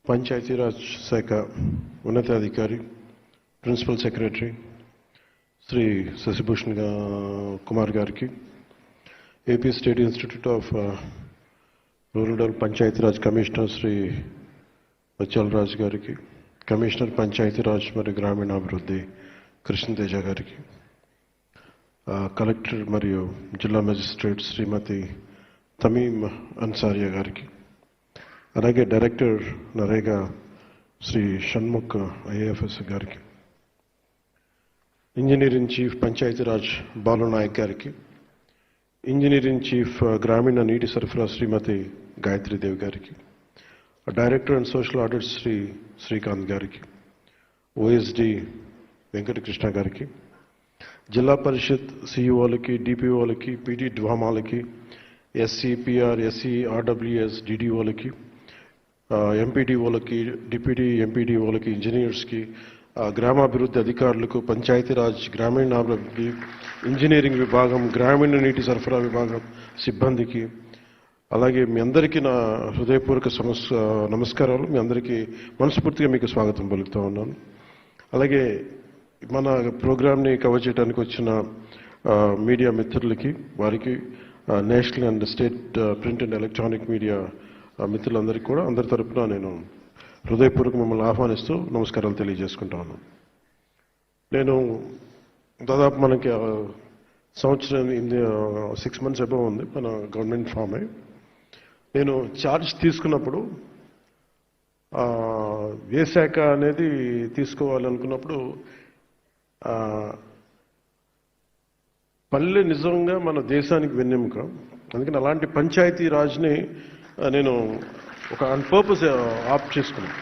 పంచాయతీరాజ్ శాఖ ఉన్నతాధికారి principal secretary Shri Shashibhushan Kumar గారికి, AP state institute of rural Panchayati Raj commissioner Shri Vachalraj గారికి, కమిషనర్ పంచాయతీరాజ్ మరియు గ్రామీణాభివృద్ధి కృష్ణతేజ గారికి, కలెక్టర్ మరియు జిల్లా మెజిస్ట్రేట్ శ్రీమతి తమీమ్ అన్సారియా గారికి, అలాగే డైరెక్టర్ నరేగా శ్రీ షణ్ముఖ్ ఐఏఎఫ్ఎస్ గారికి, ఇంజనీరింగ్ చీఫ్ పంచాయతీరాజ్ బాలునాయక్ గారికి, ఇంజనీరింగ్ చీఫ్ గ్రామీణ నీటి సరఫరా శ్రీమతి గాయత్రీదేవి గారికి, director and social audit Shri Srikanth గారికి, ఓఎస్డి వెంకటకృష్ణ గారికి, జిల్లా పరిషత్ సిఇఓలకి, డిపిఓలకి, పీటీ డ్వామాలకి, ఎస్సీ పిఆర్, ఎస్సీ ఆర్డబ్ల్యూఎస్ డిడిఓలకి, ఎంపీడీఓలకి, డిప్యూటీ ఎంపీడీఓలకి, ఇంజనీర్స్కి, గ్రామాభివృద్ధి అధికారులకు, పంచాయతీరాజ్ గ్రామీణాభివృద్ధి ఇంజనీరింగ్ విభాగం, గ్రామీణ నీటి సరఫరా విభాగం సిబ్బందికి, అలాగే మీ అందరికీ నా హృదయపూర్వక నమస్కారాలు. మీ అందరికీ మనస్ఫూర్తిగా మీకు స్వాగతం పలుకుతూ ఉన్నాను. అలాగే మన ప్రోగ్రామ్ని కవర్ చేయడానికి వచ్చిన మీడియా మిత్రులకి, వారికి, national and state print and electronic media మిత్రులందరికీ కూడా అందరి తరపున నేను హృదయపూర్వక మిమ్మల్ని ఆహ్వానిస్తూ నమస్కారాలు తెలియజేసుకుంటా ఉన్నాను. నేను దాదాపు మనకి సంవత్సరం 6 months అబౌవ్ ఉంది మన గవర్నమెంట్ ఫామ్ అయి. నేను ఛార్జ్ తీసుకున్నప్పుడు ఏ శాఖ అనేది తీసుకోవాలనుకున్నప్పుడు పల్లె నిజంగా మన దేశానికి వెన్నెముక. అందుకని అలాంటి పంచాయతీ రాజ్ని నేను ఒక ఆన్ పర్పస్ ఆప్ట్ చేసుకున్నాను.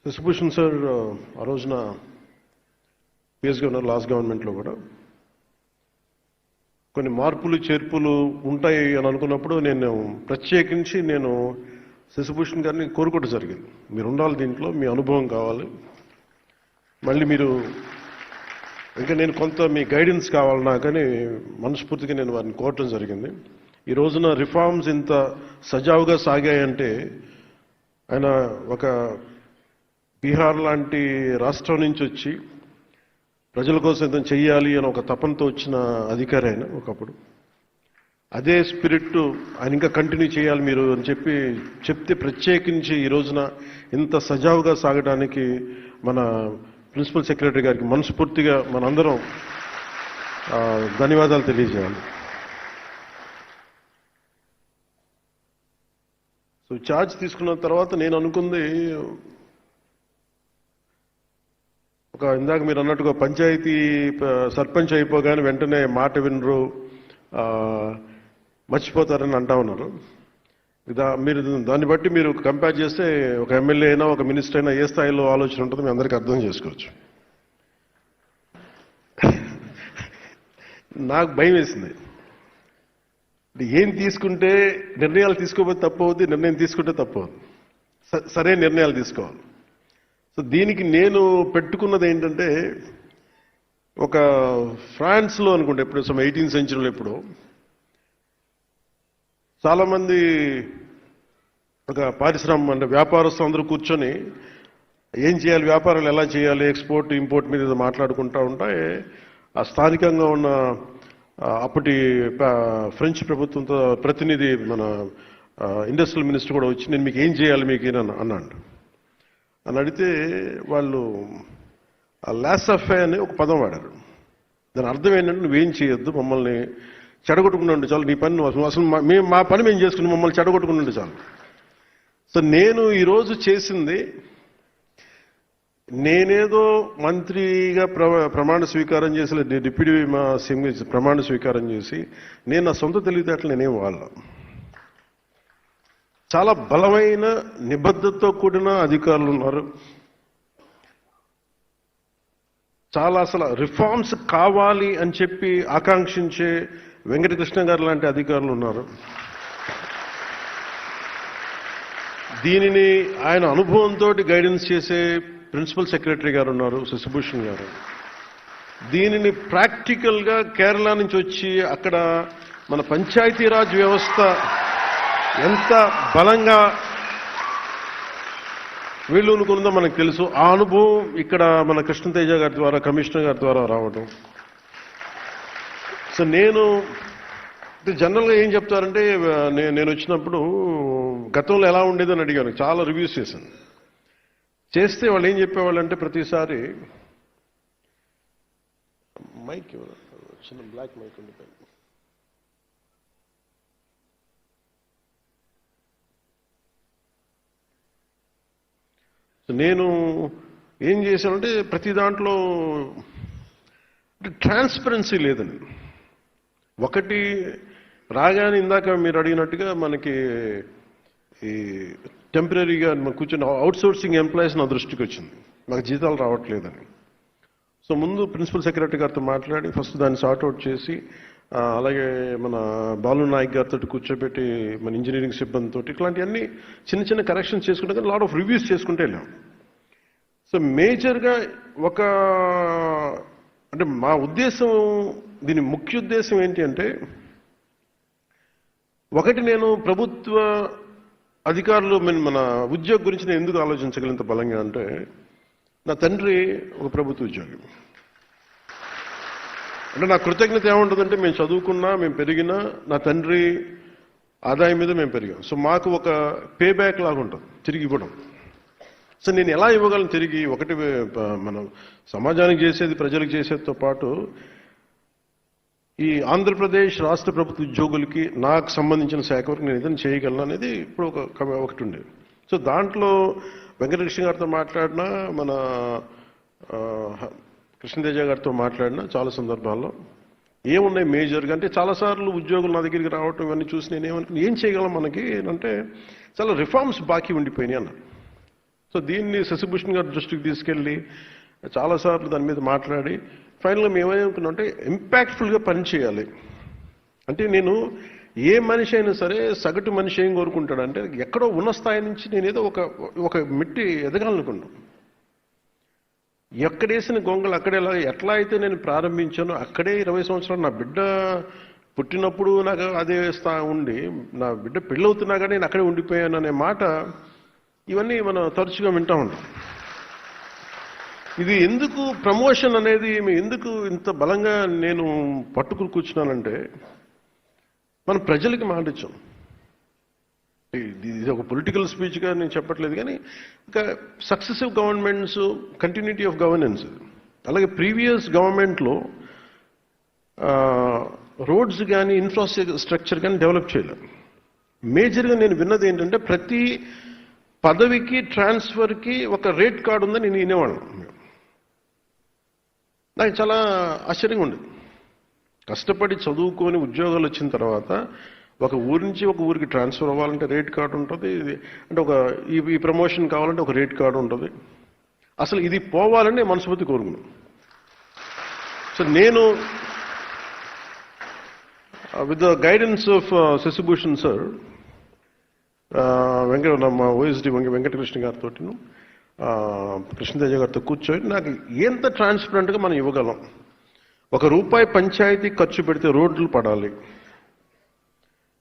శశిభూషణ్ సార్ ఆ రోజున పిఎస్గా ఉన్నారు, లాస్ట్ గవర్నమెంట్లో కూడా కొన్ని మార్పులు చేర్పులు ఉంటాయి అని అనుకున్నప్పుడు నేను ప్రత్యేకించి శశిభూషణ్ గారిని కోరుకోవడం జరిగింది. మీరు ఉండాలి దీంట్లో, మీ అనుభవం కావాలి, మళ్ళీ మీరు ఇంకా నేను కొంత మీ గైడెన్స్ కావాలి నాకని మనస్ఫూర్తిగా నేను వారిని కోరటం జరిగింది. ఈ రోజున రిఫార్మ్స్ ఇంత సజావుగా సాగాయంటే ఆయన ఒక బీహార్ లాంటి రాష్ట్రం నుంచి వచ్చి ప్రజల కోసం ఏదైనా చెయ్యాలి అని ఒక తపనతో వచ్చిన అధికారి ఆయన ఒకప్పుడు. అదే స్పిరిట్ ఆయన ఇంకా కంటిన్యూ చేయాలి మీరు అని చెప్తే ప్రత్యేకించి ఈ రోజున ఇంత సజావుగా సాగడానికి మన ప్రిన్సిపల్ సెక్రటరీ గారికి మనస్ఫూర్తిగా మనందరం ధన్యవాదాలు తెలియజేయాలి. సో ఛార్జ్ తీసుకున్న తర్వాత నేను అనుకుంది ఇందాక మీరు అన్నట్టుగా పంచాయతీ సర్పంచ్ అయిపోగానే వెంటనే మాట వినరు, మర్చిపోతారని అంటా ఉన్నారు. మీరు దాన్ని బట్టి మీరు కంపేర్ చేస్తే ఒక ఎమ్మెల్యే అయినా ఒక మినిస్టర్ అయినా ఏ స్థాయిలో ఆలోచన ఉంటుందో మీ అందరికీ అర్థం చేసుకోవచ్చు. నాకు భయం వేసింది. ఏం తీసుకుంటే నిర్ణయాలు తీసుకోకపోతే తప్పు అవుద్ది, నిర్ణయం తీసుకుంటే తప్పు అవుద్ది, సరైన నిర్ణయాలు తీసుకోవాలి. సో దీనికి నేను పెట్టుకున్నది ఏంటంటే, ఒక ఫ్రాన్స్లో అనుకుంటే ఎప్పుడు 18th century ఎప్పుడు చాలామంది ఒక పారిశ్రామిక అంటే వ్యాపారస్తులు అందరూ కూర్చొని ఏం చేయాలి, వ్యాపారాలు ఎలా చేయాలి, ఎక్స్పోర్ట్ ఇంపోర్ట్ మీద మాట్లాడుకుంటూ ఉంటే ఆ స్థానికంగా ఉన్న అప్పటి ఫ్రెంచ్ ప్రభుత్వంతో ప్రతినిధి మన ఇండస్ట్రియల్ మినిస్టర్ కూడా వచ్చి నేను మీకు ఏం చేయాలి మీకు అన్నాడు. అని అడిగితే వాళ్ళు లాసఫే అని ఒక పదం వాడారు. దాని అర్థం ఏంటంటే నువ్వేం చేయొద్దు, మమ్మల్ని చెడగొట్టుకుని ఉండి చాలు, నీ పని అసలు మా పని మేము చేసుకుని మమ్మల్ని చెడగొట్టుకుని ఉండి చాలు. సో నేను ఈరోజు చేసింది, నేనేదో మంత్రిగా ప్రమాణ స్వీకారం చేసి డిప్యూటీ ప్రమాణ స్వీకారం చేసి నేను నా సొంత తెలివితేటలు నేనేం వాళ్ళ చాలా బలమైన నిబద్ధతతో కూడిన అధికారులు ఉన్నారు. చాలా అసలు రిఫార్మ్స్ కావాలి అని చెప్పి ఆకాంక్షించే వెంకటకృష్ణ గారు లాంటి అధికారులు ఉన్నారు. దీనిని ఆయన అనుభవంతో గైడెన్స్ చేసే ప్రిన్సిపల్ సెక్రటరీ గారు ఉన్నారు, శశిభూషణ్ గారు. దీనిని ప్రాక్టికల్గా కేరళ నుంచి వచ్చి అక్కడ మన పంచాయతీరాజ్ వ్యవస్థ ఎంత బలంగా వీళ్ళు అనుకున్నదో మనకు తెలుసు. ఆ అనుభవం ఇక్కడ మన కృష్ణతేజ గారి ద్వారా, కమిషనర్ గారి ద్వారా రావడం. సో నేను జనరల్గా ఏం చెప్తారంటే, నేను వచ్చినప్పుడు గతంలో ఎలా ఉండేదని అడిగాను, చాలా రివ్యూస్ చేశాను. చేస్తే వాళ్ళు ఏం చెప్పేవాళ్ళు అంటే, ప్రతిసారి మైక్ చిన్న బ్లాక్ మైక్ ఉండిపోయింది. నేను ఏం చేశానంటే, ప్రతి దాంట్లో ట్రాన్స్పరెన్సీ లేదండి. ఒకటి రాగానే ఇందాక మీరు అడిగినట్టుగా మనకి ఈ టెంపరీగా కూర్చొని అవుట్సోర్సింగ్ ఎంప్లాయీస్ నా దృష్టికి వచ్చింది, మాకు జీతాలు రావట్లేదని. సో ముందు ప్రిన్సిపల్ సెక్రటరీ గారితో మాట్లాడి ఫస్ట్ దాన్ని సార్ట్అవుట్ చేసి, అలాగే మన బాలు నాయక్ గారితో కూర్చోబెట్టి మన ఇంజనీరింగ్ సిబ్బందితో ఇట్లాంటివన్నీ చిన్న చిన్న కరెక్షన్స్ చేసుకుంటే కానీ లాట్ ఆఫ్ రివ్యూస్ చేసుకుంటే వెళ్ళాం. సో మేజర్గా అంటే మా ఉద్దేశం, దీని ముఖ్య ఉద్దేశం ఏంటి అంటే, ఒకటి నేను ప్రభుత్వ అధికారులు మన ఉద్యోగం గురించి నేను ఎందుకు ఆలోచించగలిగినంత బలంగా అంటే, నా తండ్రి ఒక ప్రభుత్వ ఉద్యోగి. అంటే నా కృతజ్ఞత ఏముంటుందంటే, మేము చదువుకున్నా, మేము పెరిగినా నా తండ్రి ఆదాయం మీద మేము పెరిగాం. సో మాకు ఒక పే బ్యాక్ లాగా ఉంటుంది తిరిగి ఇవ్వడం. సో నేను ఎలా ఇవ్వగలను తిరిగి? ఒకటి మనం సమాజానికి చేసేది, ప్రజలకు చేసేదితో పాటు ఈ ఆంధ్రప్రదేశ్ రాష్ట్ర ప్రభుత్వ ఉద్యోగులకి నాకు సంబంధించిన శాఖ వరకు నేను ఏదైనా చేయగలను అనేది ఇప్పుడు ఒకటి ఉండేది. సో దాంట్లో వెంకటకృష్ణ గారితో మాట్లాడినా, మన కృష్ణతేజ గారితో మాట్లాడినా చాలా సందర్భాల్లో ఏమున్నాయి మేజర్గా అంటే, చాలాసార్లు ఉద్యోగులు నా దగ్గరికి రావటం ఇవన్నీ చూసి నేను ఏం చేయగలం మనకి అంటే, చాలా రిఫార్మ్స్ బాకీ ఉండిపోయినాయి అన్న. సో దీన్ని శశిభూషణ్ గారి దృష్టికి తీసుకెళ్ళి చాలాసార్లు దాని మీద మాట్లాడి ఫైనల్గా మేమేమనుకున్నామంటే, ఇంపాక్ట్ఫుల్గా పనిచేయాలి అంటే, నేను ఏ మనిషి అయినా సరే సగటు మనిషి ఏం కోరుకుంటాడంటే, ఎక్కడో ఉన్న స్థాయి నుంచి నేనేదో ఒక మెట్టి ఎదగాలనుకున్నాను. ఎక్కడేసిన గొంగలు అక్కడేలా ఎట్లా అయితే నేను ప్రారంభించానో అక్కడే 20 సంవత్సరాలు నా బిడ్డ పుట్టినప్పుడు నాకు అదే ఉండి, నా బిడ్డ పెళ్ళవుతున్నా కానీ నేను అక్కడే ఉండిపోయాను అనే మాట, ఇవన్నీ మనం తరచుగా వింటూ ఉంటాం. ఇది ఎందుకు ప్రమోషన్ అనేది ఎందుకు ఇంత బలంగా నేను పట్టుకుని కూర్చున్నానంటే, మనం ప్రజలకి మాట ఇచ్చాం. ఇది ఒక పొలిటికల్ స్పీచ్గా నేను చెప్పట్లేదు, కానీ ఇంకా successive governments continuity of governance, అలాగే ప్రీవియస్ గవర్నమెంట్లో రోడ్స్ కానీ ఇన్ఫ్రాస్ట్రక్చర్ కానీ డెవలప్ చేయలేదు. మేజర్గా నేను విన్నది ఏంటంటే, ప్రతి పదవికి ట్రాన్స్ఫర్కి ఒక రేట్ కార్డు ఉందని నేను వినేవాళ్ళం. నాకు చాలా ఆశ్చర్యంగా ఉండేది. కష్టపడి చదువుకొని ఉద్యోగాలు వచ్చిన తర్వాత ఒక ఊరి నుంచి ఒక ఊరికి ట్రాన్స్ఫర్ అవ్వాలంటే రేట్ కార్డు ఉంటుంది, అంటే ఈ ప్రమోషన్ కావాలంటే ఒక రేట్ కార్డు ఉంటుంది. అసలు ఇది పోవాలని మనస్ఫూర్తి కోరుకున్నాను. సో నేను with the guidance of Shashibhushan sir, మా ఓఎస్డి వెంకటకృష్ణ గారితో, కృష్ణతేజ గారితో కూర్చొని నాకు ఎంత ట్రాన్స్పరెంట్గా మనం ఇవ్వగలం. ₹1 పంచాయతీ ఖర్చు పెడితే రోడ్లు పడాలి,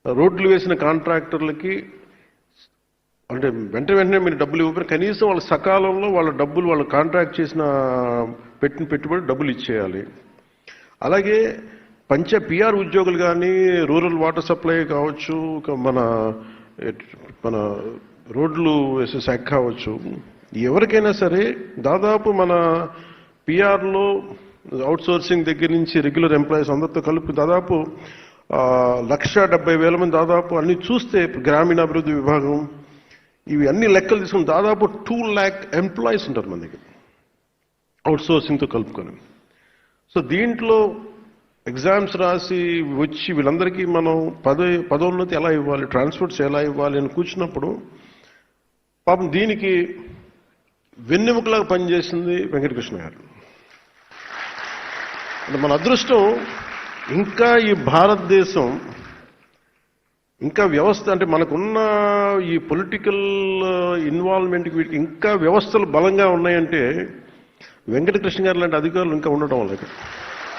రోడ్లు వేసిన కాంట్రాక్టర్లకి అంటే వెంటనే మీరు డబ్బులు ఇవ్వకపోయినా కనీసం వాళ్ళ సకాలంలో వాళ్ళ డబ్బులు, వాళ్ళు కాంట్రాక్ట్ చేసిన పెట్టిన పెట్టుబడి డబ్బులు ఇచ్చేయాలి. అలాగే పిఆర్ ఉద్యోగులు కానీ, రూరల్ వాటర్ సప్లై కావచ్చు, మన రోడ్లు వేసే శాఖ కావచ్చు, ఎవరికైనా సరే దాదాపు మన పిఆర్లో అవుట్సోర్సింగ్ దగ్గర నుంచి రెగ్యులర్ ఎంప్లాయీస్ అందరితో కలిపి దాదాపు 1,70,000 మంది, దాదాపు అన్ని చూస్తే గ్రామీణాభివృద్ధి విభాగం ఇవి అన్ని లెక్కలు తీసుకుని దాదాపు 2 lakh ఎంప్లాయీస్ ఉంటారు మన దగ్గర అవుట్సోర్సింగ్తో కలుపుకొని. సో దీంట్లో ఎగ్జామ్స్ రాసి వచ్చి వీళ్ళందరికీ మనం పదోన్నతి ఎలా ఇవ్వాలి, ట్రాన్స్ఫర్ట్స్ ఎలా ఇవ్వాలి అని కూర్చున్నప్పుడు పాపం దీనికి వెన్నెముకలాగా పనిచేసింది వెంకటకృష్ణ గారు. అంటే మన అదృష్టం, ఇంకా ఈ భారతదేశం ఇంకా వ్యవస్థ అంటే మనకున్న ఈ పొలిటికల్ ఇన్వాల్వ్మెంట్కి వీటికి ఇంకా వ్యవస్థలు బలంగా ఉన్నాయంటే వెంకటకృష్ణ గారు లాంటి అధికారులు ఇంకా ఉండటం వల్ల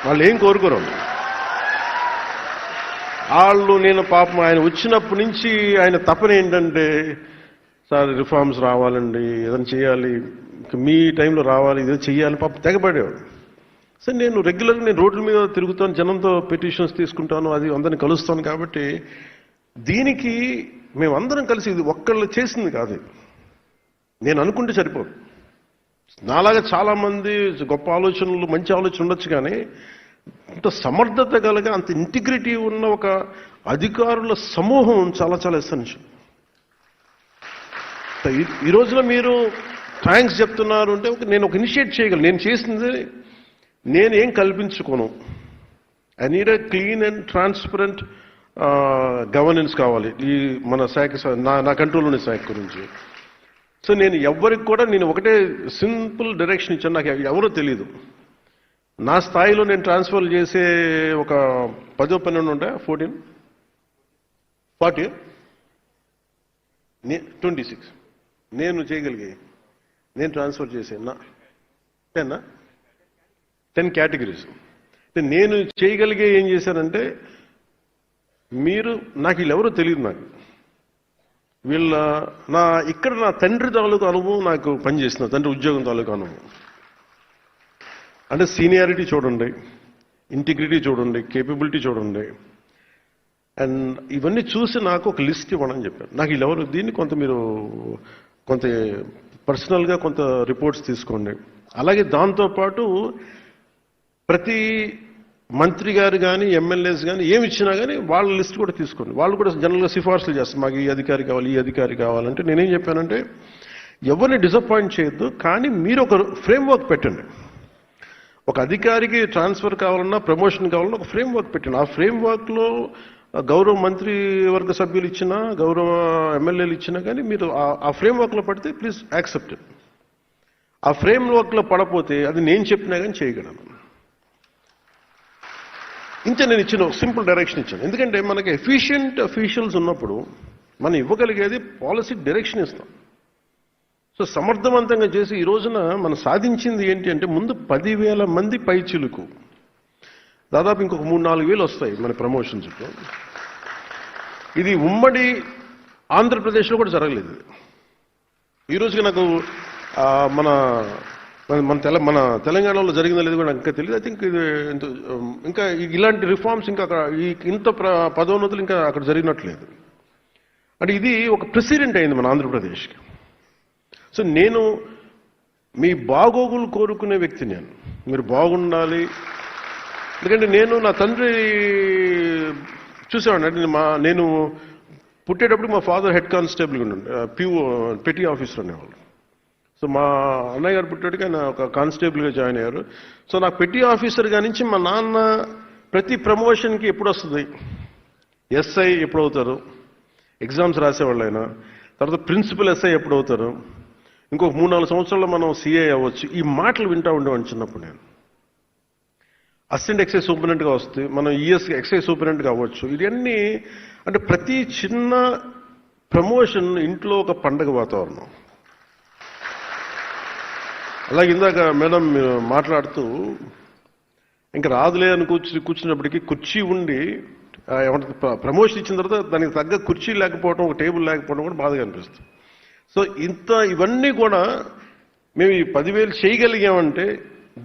వాళ్ళు ఏం కోరుకోరు. వాళ్ళు నేను పాపం ఆయన వచ్చినప్పటి నుంచి ఆయన తపన ఏంటంటే, సార్ రిఫార్మ్స్ రావాలండి, ఏదైనా చేయాలి, మీ టైంలో రావాలి, ఏదో చెయ్యాలి, పాపం తెగబడేవాడు. సరే నేను రెగ్యులర్గా నేను రోడ్ల మీద తిరుగుతాను, జనంతో పిటిషన్స్ తీసుకుంటాను, అది అందరిని కలుస్తాను. కాబట్టి దీనికి మేమందరం కలిసి, ఇది ఒక్కళ్ళు చేసింది కాదు, నేను అనుకుంటే సరిపోదు. నాలాగా చాలామంది గొప్ప ఆలోచనలు, మంచి ఆలోచన ఉండొచ్చు, కానీ అంత సమర్థత కలగ, అంత ఇంటిగ్రిటీ ఉన్న ఒక అధికారుల సమూహం చాలా చాలా ఎసెన్షియల్. ఈ రోజున మీరు థ్యాంక్స్ చెప్తున్నారు అంటే నేను ఒక ఇనిషియేట్ చేయగలను. నేను చేసింది నేనేం కల్పించుకోను. I need a clean and transparent governance కావాలి ఈ మన శాఖ, నా కంట్రోల్లోని శాఖ గురించి. సో నేను ఎవరికి కూడా నేను ఒకటే సింపుల్ డైరెక్షన్ ఇచ్చాను. నాకు ఎవరో తెలియదు. నా స్థాయిలో నేను ట్రాన్స్ఫర్ చేసే ఒక 10-12 ఉంటాయి, 40 26 నేను చేయగలిగే, నేను ట్రాన్స్ఫర్ చేసే 10 కేటగిరీస్. నేను చేయగలిగే ఏం చేశానంటే, మీరు నాకు వీళ్ళెవరో తెలియదు. నాకు ఇక్కడ నా తండ్రి తాలూకు అనుభవం నాకు పనిచేసిన తండ్రి ఉద్యోగం తాలూకు అనుభవం అంటే సీనియారిటీ చూడండి, ఇంటిగ్రిటీ చూడండి, కేపబిలిటీ చూడండి. అండ్ ఇవన్నీ చూసి నాకు ఒక లిస్ట్ ఇవ్వమని చెప్పాను. నాకు వీళ్ళెవరు, దీన్ని మీరు కొంత పర్సనల్గా కొంత రిపోర్ట్స్ తీసుకోండి. అలాగే దాంతోపాటు ప్రతి మంత్రి గారు కానీ ఎమ్మెల్యేస్ కానీ ఏమి ఇచ్చినా కానీ వాళ్ళ లిస్ట్ కూడా తీసుకోండి. వాళ్ళు కూడా జనరల్గా సిఫార్సులు చేస్తారు, మాకు ఈ అధికారి కావాలి, ఈ అధికారి కావాలంటే. నేనేం చెప్పానంటే, ఎవరిని డిసప్పాయింట్ చేయొద్దు, కానీ మీరు ఒక ఫ్రేమ్వర్క్ పెట్టండి. ఒక అధికారికి ట్రాన్స్ఫర్ కావాలన్నా, ప్రమోషన్ కావాలన్నా ఒక ఫ్రేమ్వర్క్ పెట్టండి. ఆ ఫ్రేమ్వర్క్లో గౌరవ మంత్రి వర్గ సభ్యులు ఇచ్చినా, గౌరవ ఎమ్మెల్యేలు ఇచ్చినా కానీ మీరు ఆ ఫ్రేమ్వర్క్లో పడితే ప్లీజ్ యాక్సెప్ట్. ఆ ఫ్రేమ్వర్క్లో పడపోతే అది నేను చెప్పినా కానీ చేయగలను. ఇంతే నేను ఇచ్చిన సింపుల్ డైరెక్షన్ ఇచ్చాను. ఎందుకంటే మనకి ఎఫిషియెంట్ అఫీషియల్స్ ఉన్నప్పుడు మనం ఇవ్వగలిగేది పాలసీ డైరెక్షన్ ఇస్తాం. సో సమర్థవంతంగా చేసి ఈ రోజున మనం సాధించింది ఏంటి అంటే, ముందు 10,000 మంది పైచిలుకు, దాదాపు ఇంకొక 3-4 వేలు వస్తాయి మన ప్రమోషన్స్లో. ఇది ఉమ్మడి ఆంధ్రప్రదేశ్లో కూడా జరగలేదు. ఈరోజుకి నాకు మన తెలంగాణలో జరిగిందో లేదు కూడా ఇంకా తెలియదు. ఐ థింక్ ఇది ఇంకా ఇలాంటి రిఫార్మ్స్ ఇంకా ఇంత పదోన్నతులు ఇంకా అక్కడ జరిగినట్లేదు. అంటే ఇది ఒక ప్రెసిడెంట్ అయింది మన ఆంధ్రప్రదేశ్కి. సో నేను మీ బాగోగులు కోరుకునే వ్యక్తి. మీరు బాగుండాలి. ఎందుకంటే నేను నా తండ్రి చూసేవాడిని. అంటే నేను పుట్టేటప్పుడు మా ఫాదర్ హెడ్ కానిస్టేబుల్గా ఉండే, పెటీ ఆఫీసర్ అనేవాళ్ళు. సో మా అన్నయ్య గారు పుట్టేటికి ఆయన ఒక కానిస్టేబుల్గా జాయిన్ అయ్యారు. సో నాకు పెటీ ఆఫీసర్గా నుంచి మా నాన్న ప్రతి ప్రమోషన్కి ఎప్పుడు వస్తుంది, ఎస్ఐ ఎప్పుడు అవుతారు, ఎగ్జామ్స్ రాసేవాళ్ళు ఆయన, తర్వాత ప్రిన్సిపల్ ఎస్ఐ ఎప్పుడు అవుతారు, ఇంకొక 3-4 సంవత్సరాల్లో మనం సిఐ అవ్వచ్చు, ఈ మాటలు వింటూ ఉండేవాడిని చిన్నప్పుడు. నేను అసిస్టెంట్ ఎక్సైజ్ సూపరింటెండెంట్గా వస్తే మనం ఎక్సైజ్ సూపరింటెండెంట్గా అవ్వచ్చు. ఇవన్నీ అంటే ప్రతి చిన్న ప్రమోషన్ ఇంట్లో ఒక పండగ వాతావరణం. అలాగే ఇందాక మేడం మీరు మాట్లాడుతూ ఇంకా రాదులే అని కూర్చున్నప్పటికీ కుర్చీ ఉండి ప్రమోషన్ ఇచ్చిన తర్వాత దానికి తగ్గ కుర్చీ లేకపోవడం, ఒక టేబుల్ లేకపోవడం కూడా బాధగా అనిపిస్తుంది. సో ఇవన్నీ కూడా మేము ఈ 10,000 చేయగలిగామంటే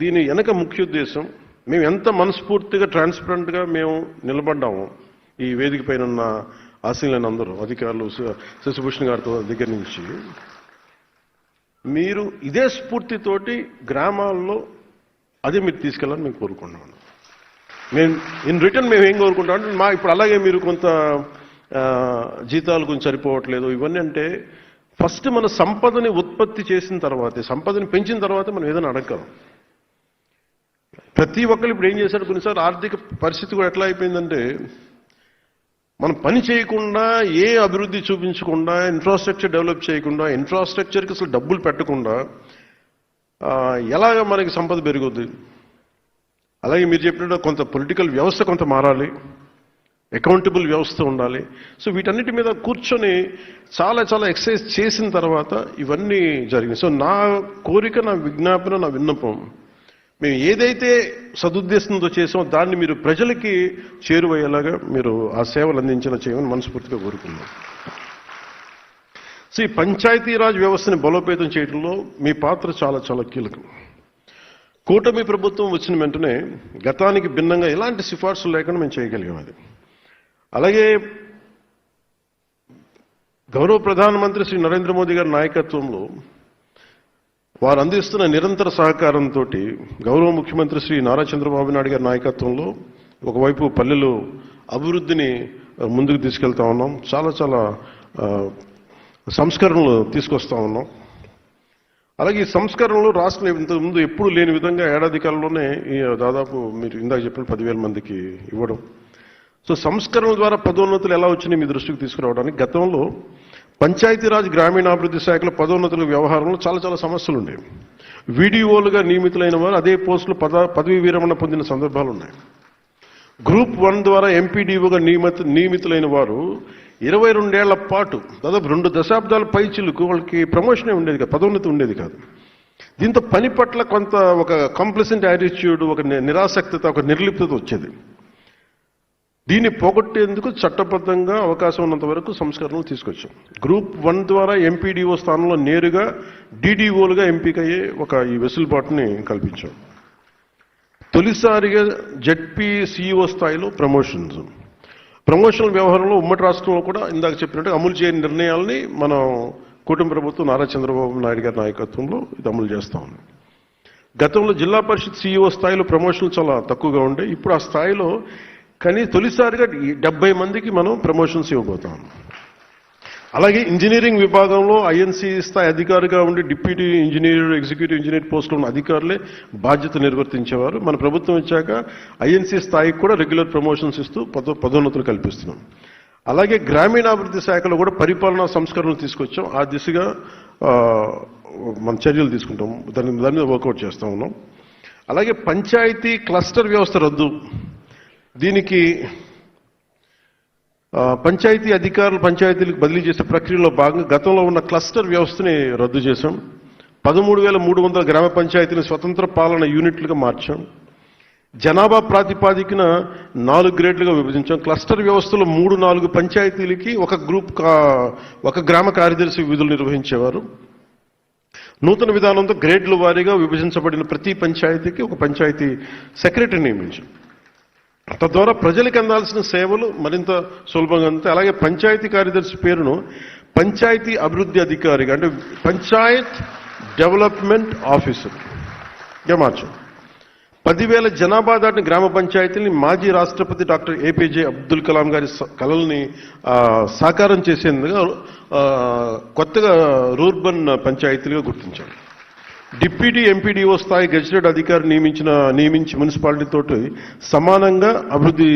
దీని వెనక ముఖ్య ఉద్దేశం, మేము ఎంత మనస్ఫూర్తిగా ట్రాన్స్పరెంట్గా మేము నిలబడ్డాము. ఈ వేదిక పైన ఉన్న ఆశీనులైన అందరూ అధికారులు, శశిభూషణ్ గారితో దగ్గర నుంచి, మీరు ఇదే స్ఫూర్తితోటి గ్రామాల్లో అదే మీరు తీసుకెళ్ళాలని మేము కోరుకుంటున్నాను. మేము ఇన్ రిటర్న్ మేము ఏం కోరుకుంటాం అంటే, ఇప్పుడు అలాగే మీరు కొంత జీతాలు కొంచెం సరిపోవట్లేదు ఇవన్నీ అంటే, ఫస్ట్ మన సంపదని ఉత్పత్తి చేసిన తర్వాతే, సంపదని పెంచిన తర్వాత మనం ఏదైనా అడగలం. ప్రతి ఒక్కరు ఇప్పుడు ఏం చేశారు, కొన్నిసార్లు ఆర్థిక పరిస్థితి కూడా ఎట్లా అయిపోయిందంటే, మనం పని చేయకుండా, ఏ అభివృద్ధి చూపించకుండా, ఇన్ఫ్రాస్ట్రక్చర్ డెవలప్ చేయకుండా, ఇన్ఫ్రాస్ట్రక్చర్కి అసలు డబ్బులు పెట్టకుండా ఎలాగ మనకి సంపద పెరుగుద్ది? అలాగే మీరు చెప్పినట్టు కొంత పొలిటికల్ వ్యవస్థ కొంత మారాలి, అకౌంటబుల్ వ్యవస్థ ఉండాలి. సో వీటన్నిటి మీద కూర్చొని చాలా చాలా ఎక్సర్సైజ్ చేసిన తర్వాత ఇవన్నీ జరిగింది. సో నా కోరిక, నా విజ్ఞాపన, నా విన్నపం, మేము ఏదైతే సదుద్దేశంతో చేసామో దాన్ని మీరు ప్రజలకి చేరువయ్యేలాగా మీరు ఆ సేవలు అందించేలా చేయమని మనస్ఫూర్తిగా కోరుకున్నాం. ఈ పంచాయతీరాజ్ వ్యవస్థని బలోపేతం చేయడంలో మీ పాత్ర చాలా చాలా కీలకం. కూటమి ప్రభుత్వం వచ్చిన వెంటనే గతానికి భిన్నంగా ఎలాంటి సిఫార్సులు లేకుండా మేము చేయగలిగాం అది. అలాగే గౌరవ ప్రధానమంత్రి శ్రీ నరేంద్ర మోదీ గారి నాయకత్వంలో వారు అందిస్తున్న నిరంతర సహకారంతో గౌరవ ముఖ్యమంత్రి శ్రీ నారా చంద్రబాబు నాయుడు గారి నాయకత్వంలో ఒకవైపు పల్లెలు అభివృద్ధిని ముందుకు తీసుకెళ్తా ఉన్నాం. చాలా చాలా సంస్కరణలు తీసుకొస్తా ఉన్నాం. అలాగే ఈ సంస్కరణలు రాష్ట్రం ఇంతకుముందు ఎప్పుడు లేని విధంగా ఏడాది కాలంలోనే దాదాపు మీరు ఇందాక చెప్పిన 10,000 మందికి ఇవ్వడం. సంస్కరణల ద్వారా పదోన్నతులు ఎలా వచ్చినాయి మీ దృష్టికి తీసుకురావడానికి గతంలో పంచాయతీరాజ్ గ్రామీణాభివృద్ధి శాఖలో పదోన్నతుల వ్యవహారంలో చాలా చాలా సమస్యలు ఉండేవి. వీడిఓలుగా నియమితులైన వారు అదే పోస్టులు పదవీ విరమణ పొందిన సందర్భాలు ఉన్నాయి. గ్రూప్ 1 ద్వారా ఎంపీడీఓగా నియమితులైన వారు 22 ఏళ్ల పాటు దాదాపు 2 దశాబ్దాల పైచిలకు వాళ్ళకి ప్రమోషనే ఉండేది కాదు, పదోన్నతి ఉండేది కాదు. దీంతో పని పట్ల కొంత ఒక కంప్లసెంట్ యాటిట్యూడ్, ఒక నిరాసక్తత, ఒక నిర్లిప్తత వచ్చేది. దీన్ని పోగొట్టేందుకు చట్టబద్ధంగా అవకాశం ఉన్నంత వరకు సంస్కరణలు తీసుకొచ్చాం. గ్రూప్ 1 ద్వారా ఎంపీడీఓ స్థానంలో నేరుగా డీడీఓలుగా ఎంపికయ్యే ఈ వెసులుబాటుని కల్పించాం. తొలిసారిగా జెడ్పీ సీఈఓ స్థాయిలో ప్రమోషనల్ వ్యవహారంలో ఉమ్మడి రాష్ట్రంలో కూడా ఇందాక చెప్పినట్టు అమలు చేయని నిర్ణయాలని మనం కూటమి ప్రభుత్వం నారా చంద్రబాబు నాయుడు గారి నాయకత్వంలో ఇది అమలు చేస్తా ఉన్నాం. గతంలో జిల్లా పరిషత్ సీఈఓ స్థాయిలో ప్రమోషన్లు చాలా తక్కువగా ఉండే. ఇప్పుడు ఆ స్థాయిలో కానీ తొలిసారిగా 70 మందికి మనం ప్రమోషన్స్ ఇవ్వబోతాం. అలాగే ఇంజనీరింగ్ విభాగంలో ఐఎన్సీ స్థాయి అధికారిగా ఉండి డిప్యూటీ ఇంజనీర్, ఎగ్జిక్యూటివ్ ఇంజనీర్ పోస్టులో ఉన్న అధికారులే బాధ్యత నిర్వర్తించేవారు. మన ప్రభుత్వం వచ్చాక ఐఎన్సీ స్థాయికి కూడా రెగ్యులర్ ప్రమోషన్స్ ఇస్తూ పదోన్నతులు కల్పిస్తున్నాం. అలాగే గ్రామీణాభివృద్ధి శాఖలో కూడా పరిపాలనా సంస్కరణలు తీసుకొచ్చాం. ఆ దిశగా మన చర్యలు తీసుకుంటాం, దాని మీద వర్కౌట్ చేస్తూ ఉన్నాం. అలాగే పంచాయతీ క్లస్టర్ వ్యవస్థ రద్దు, దీనికి పంచాయతీ అధికారులు పంచాయతీలకు బదిలీ చేసే ప్రక్రియలో భాగంగా గతంలో ఉన్న క్లస్టర్ వ్యవస్థని రద్దు చేశాం. 13,300 గ్రామ పంచాయతీని స్వతంత్ర పాలన యూనిట్లుగా మార్చాం. జనాభా ప్రాతిపాదికన 4 గ్రేడ్లుగా విభజించాం. క్లస్టర్ వ్యవస్థలో 3-4 పంచాయతీలకి ఒక గ్రామ కార్యదర్శి విధులు నిర్వహించేవారు. నూతన విధానంతో గ్రేడ్ల వారీగా విభజించబడిన ప్రతి పంచాయతీకి ఒక పంచాయతీ సెక్రటరీ నియమించాం. తద్వారా ప్రజలకు అందాల్సిన సేవలు మరింత సులభంగా ఉంటాయి. అలాగే పంచాయతీ కార్యదర్శి పేరును పంచాయతీ అభివృద్ధి అధికారిగా, అంటే పంచాయత్ డెవలప్మెంట్ ఆఫీసర్గా మార్చాం. 10,000 జనాభా దాటిన గ్రామ పంచాయతీని మాజీ రాష్ట్రపతి డాక్టర్ ఏపీజే అబ్దుల్ కలాం గారి కలల్ని సాకారం చేసేందుకు కొత్తగా రూర్బన్ పంచాయతీలుగా గుర్తించాం. డిప్యూటీ ఎంపీడీఓ స్థాయి గెజిటెడ్ అధికారి నియమించి మున్సిపాలిటీతో సమానంగా అభివృద్ధి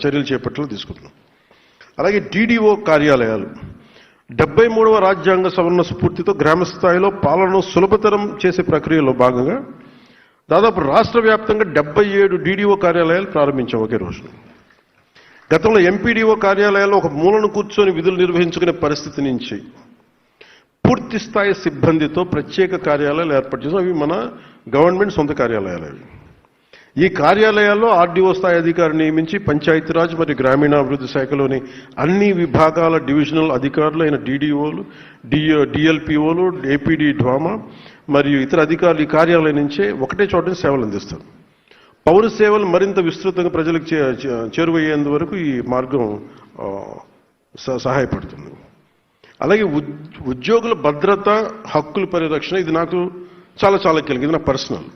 చర్యలు చేపట్టేలా తీసుకుంటున్నాం. అలాగే డీడీఓ కార్యాలయాలు 73వ రాజ్యాంగ సవరణ స్ఫూర్తితో గ్రామ స్థాయిలో పాలనను సులభతరం చేసే ప్రక్రియలో భాగంగా దాదాపు రాష్ట్ర వ్యాప్తంగా 77 డీడీఓ కార్యాలయాలు ప్రారంభించాం ఒకే రోజు. గతంలో ఎంపీడీఓ కార్యాలయాల్లో ఒక మూలను కూర్చొని విధులు నిర్వహించుకునే పరిస్థితి నుంచి పూర్తి స్థాయి సిబ్బందితో ప్రత్యేక కార్యాలయాలు ఏర్పాటు చేసాం. అవి మన గవర్నమెంట్ సొంత కార్యాలయాలు. ఈ కార్యాలయాల్లో ఆర్డీఓ స్థాయి అధికారి నియమించి పంచాయతీరాజ్ మరియు గ్రామీణాభివృద్ధి శాఖలోని అన్ని విభాగాల డివిజనల్ అధికారులు అయిన డీడీఓలు, డిఎల్పిఓలు, ఏపీడీ డ్వామా మరియు ఇతర అధికారులు ఈ కార్యాలయం నుంచే ఒకటే చోట సేవలు అందిస్తారు. పౌర సేవలు మరింత విస్తృతంగా ప్రజలకు చేరువయ్యేందువరకు ఈ మార్గం సహాయపడుతుంది. అలాగే ఉద్యోగుల భద్రత, హక్కుల పరిరక్షణ, ఇది నాకు చాలా చాలా కీలకం. ఇది నా పర్సనల్,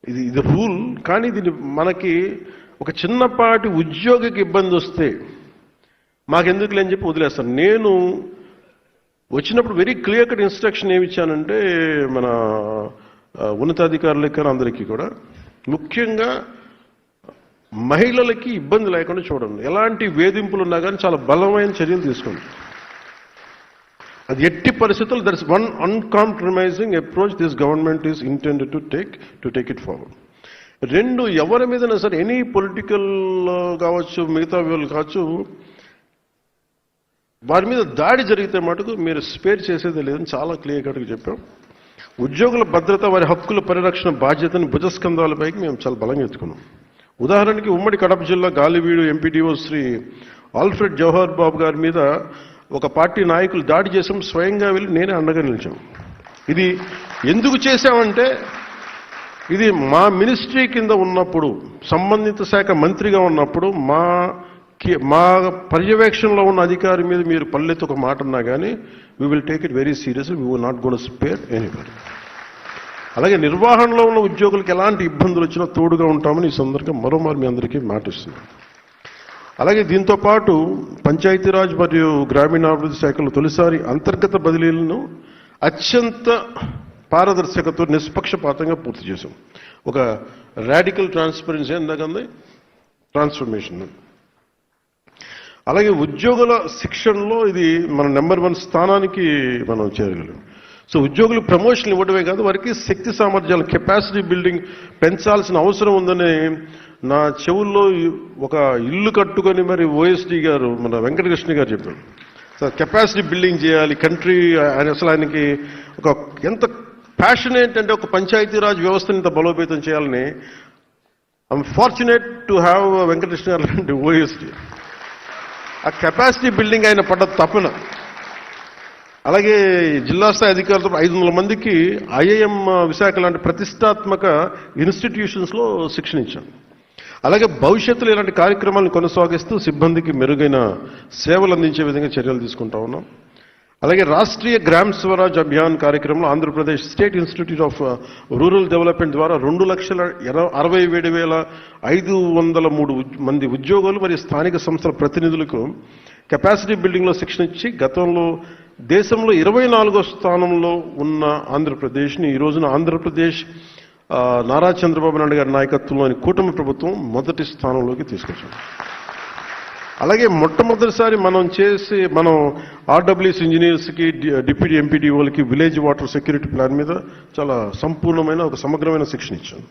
ఇది రూల్. కానీ దీన్ని మనకి ఒక చిన్నపాటి ఉద్యోగికి ఇబ్బంది వస్తే మాకెందుకులే అని చెప్పి వదిలేస్తాను. నేను వచ్చినప్పుడు వెరీ క్లియర్ కట్ ఇన్స్ట్రక్షన్ ఏమి ఇచ్చానంటే మన ఉన్నతాధికారులకి అందరికీ కూడా, ముఖ్యంగా మహిళలకి ఇబ్బంది లేకుండా చూడండి. ఎలాంటి వేధింపులు ఉన్నా కానీ చాలా బలమైన చర్యలు తీసుకోండి. అది ఎట్టి పరిస్థితుల్లో there is one uncompromising approach this government is intended to take it forward. 2, ఎవరి మీదైనా సరే ఎనీ పొలిటికల్ కావచ్చు, మిగతా వాళ్ళు కావచ్చు, వారి మీద దాడి జరిగితే మటుకు మీరు స్పేర్ చేసేది లేదని చాలా క్లియర్ కట్గా చెప్పాం. ఉద్యోగుల భద్రత, వారి హక్కుల పరిరక్షణ బాధ్యతని భుజస్కంధాలపైకి మేము చాలా బలంగా ఎత్తుకున్నాం. ఉదాహరణకి ఉమ్మడి కడప జిల్లా గాలివీడు ఎంపీడీఓ శ్రీ ఆల్ఫ్రెడ్ జవహర్ బాబు గారి మీద ఒక పార్టీ నాయకులు దాడి చేసాం. స్వయంగా వెళ్ళి నేనే అండగా నిలిచాం. ఇది ఎందుకు చేశామంటే, ఇది మా మినిస్ట్రీ కింద ఉన్నప్పుడు, సంబంధిత శాఖ మంత్రిగా ఉన్నప్పుడు మా పర్యవేక్షణలో ఉన్న అధికారి మీద మీరు పల్లెత్తి ఒక మాట అన్నా కానీ we will take it very seriously. We will not gone spare anybody. అలాగే నిర్వహణలో ఉన్న ఉద్యోగులకు ఎలాంటి ఇబ్బందులు వచ్చినా తోడుగా ఉంటామని ఈ సందర్భంగా మరోమారు మీ అందరికీ మాటిస్తున్నాం. అలాగే దీంతో పాటు పంచాయతీరాజ్ మరియు గ్రామీణాభివృద్ధి శాఖలో తొలిసారి అంతర్గత బదిలీలను అత్యంత పారదర్శకతో నిష్పక్షపాతంగా పూర్తి చేశాం. ఒక రాడికల్ ట్రాన్స్పరెన్సీ అందాకంది ట్రాన్స్ఫర్మేషన్. అలాగే ఉద్యోగుల శిక్షణలో ఇది మన నెంబర్ 1 స్థానానికి మనం చేరగలం. సో ఉద్యోగులు ప్రమోషన్ ఇవ్వడమే కాదు, వారికి శక్తి సామర్థ్యాలు, కెపాసిటీ బిల్డింగ్ పెంచాల్సిన అవసరం ఉందని నా చెవుల్లో ఒక ఇల్లు కట్టుకొని మరి ఓఎస్డీ గారు, మన వెంకటకృష్ణ గారు చెప్పారు. సో కెపాసిటీ బిల్డింగ్ చేయాలి కంట్రీ. అసలు ఆయనకి ఒక ఎంత ప్యాషనేట్ అంటే ఒక పంచాయతీరాజ్ వ్యవస్థను ఇంత బలోపేతం చేయాలని. I'm fortunate to have Venkatakrishna గారు లాంటి ఓఎస్డీ. ఆ కెపాసిటీ బిల్డింగ్ ఆయన పడ్డ తపన. అలాగే జిల్లా స్థాయి అధికారులతో 500 మందికి ఐఐఎం విశాఖ లాంటి ప్రతిష్టాత్మక ఇన్స్టిట్యూషన్స్లో శిక్షణ ఇచ్చాను. అలాగే భవిష్యత్తులో ఇలాంటి కార్యక్రమాలను కొనసాగిస్తూ సిబ్బందికి మెరుగైన సేవలు అందించే విధంగా చర్యలు తీసుకుంటా ఉన్నాం. అలాగే రాష్ట్రీయ గ్రామ స్వరాజ్ అభియాన్ కార్యక్రమంలో Andhra Pradesh state institute of rural development ద్వారా 2,67,503 మంది ఉద్యోగులు మరియు స్థానిక సంస్థల ప్రతినిధులకు కెపాసిటీ బిల్డింగ్లో శిక్షణ ఇచ్చి గతంలో దేశంలో 24వ స్థానంలో ఉన్న ఆంధ్రప్రదేశ్ని ఈ రోజున ఆంధ్రప్రదేశ్ నారా చంద్రబాబు నాయుడు గారి నాయకత్వంలోని కూటమి ప్రభుత్వం మొదటి స్థానంలోకి తీసుకొచ్చాం. అలాగే మొట్టమొదటిసారి మనం ఆర్డబ్ల్యూఎస్ ఇంజనీర్స్కి, డిప్యూటీ ఎంపీడీఓలకి విలేజ్ వాటర్ సెక్యూరిటీ ప్లాన్ మీద చాలా సంపూర్ణమైన ఒక సమగ్రమైన శిక్షణ ఇచ్చాం.